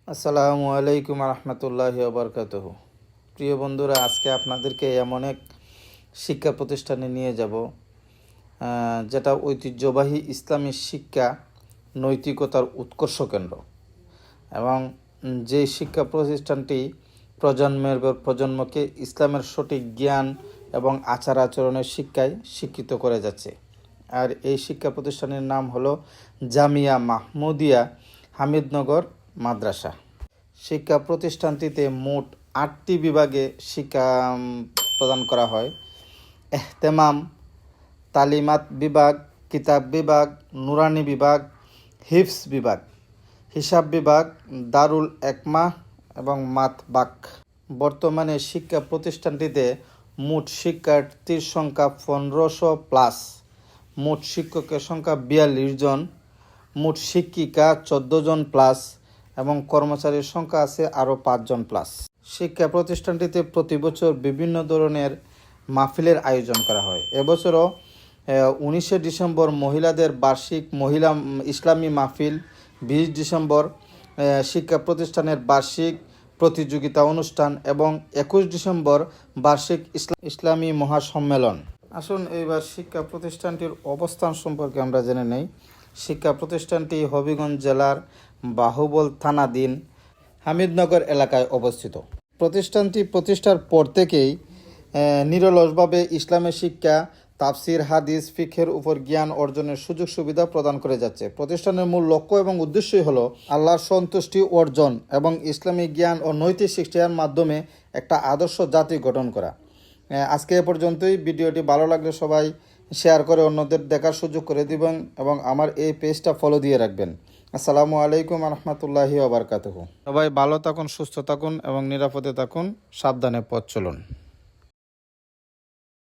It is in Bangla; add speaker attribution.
Speaker 1: আসসালামু আলাইকুম রহমতুল্লাহি ওবরকাতুহু। প্রিয় বন্ধুরা, আজকে আপনাদেরকে এমন এক শিক্ষা প্রতিষ্ঠানে নিয়ে যাব যেটা ঐতিহ্যবাহী ইসলামী শিক্ষা নৈতিকতার উৎকর্ষ কেন্দ্র এবং যে শিক্ষা প্রতিষ্ঠানটি প্রজন্মের পর প্রজন্মকে ইসলামের সঠিক জ্ঞান এবং আচার আচরণের শিক্ষায় শিক্ষিত করে যাচ্ছে। আর এই শিক্ষা প্রতিষ্ঠানের নাম হলো জামিয়া মাহমুদিয়া হামিদনগর মাদ্রাসা। শিক্ষা প্রতিষ্ঠানটিতে মোট 8টি বিভাগে শিক্ষা প্রদান করা হয়। এহতেমাম, তালিমাত বিভাগ, কিতাব বিভাগ, নুরানি বিভাগ, হিফস বিভাগ, হিসাব বিভাগ, দারুল একমা এবং মাতবাক। বর্তমানে শিক্ষা প্রতিষ্ঠানটিতে মোট শিক্ষার্থীর সংখ্যা 1500+, মোট শিক্ষকের সংখ্যা 42 জন, মোট শিক্ষিকা 14 জন প্লাস এবং কর্মচারীর সংখ্যা আছে আরও 5 জন প্লাস। শিক্ষা প্রতিষ্ঠানটিতে প্রতি বছর বিভিন্ন ধরনের মাহফিলের আয়োজন করা হয়। এবছরও 19শে ডিসেম্বর মহিলাদের বার্ষিক মহিলা ইসলামী মাহফিল, 20 ডিসেম্বর শিক্ষা প্রতিষ্ঠানের বার্ষিক প্রতিযোগিতা অনুষ্ঠান এবং 21 ডিসেম্বর বার্ষিক ইসলামী মহাসম্মেলন। আসুন এইবার শিক্ষা প্রতিষ্ঠানটির অবস্থান সম্পর্কে আমরা জেনে নেই। শিক্ষা প্রতিষ্ঠানটি হবিগঞ্জ জেলার বাহুবল থানাধীন হামিদনগর এলাকায় অবস্থিত। প্রতিষ্ঠানটি প্রতিষ্ঠার পর থেকেই নিরলসভাবে ইসলামের শিক্ষা, তাফসির, হাদিস, ফিকহের উপর জ্ঞান অর্জনের সুযোগ সুবিধা প্রদান করে যাচ্ছে। প্রতিষ্ঠানের মূল লক্ষ্য এবং উদ্দেশ্যই হলো আল্লাহর সন্তুষ্টি অর্জন এবং ইসলামিক জ্ঞান ও নৈতিক শিক্ষার মাধ্যমে একটা আদর্শ জাতি গঠন করা। আজকে এ পর্যন্তই। ভিডিওটি ভালো লাগলে সবাই শেয়ার করে অন্যদের দেখার সুযোগ করে দিবেন এবং আমার এই পেজটা ফলো দিয়ে রাখবেন। আসসালামু আলাইকুম রহমতুল্লাহি ওবরকাতুহু। সবাই ভালো থাকুন, সুস্থ থাকুন এবং নিরাপদে থাকুন, সাবধানে পথ চলুন।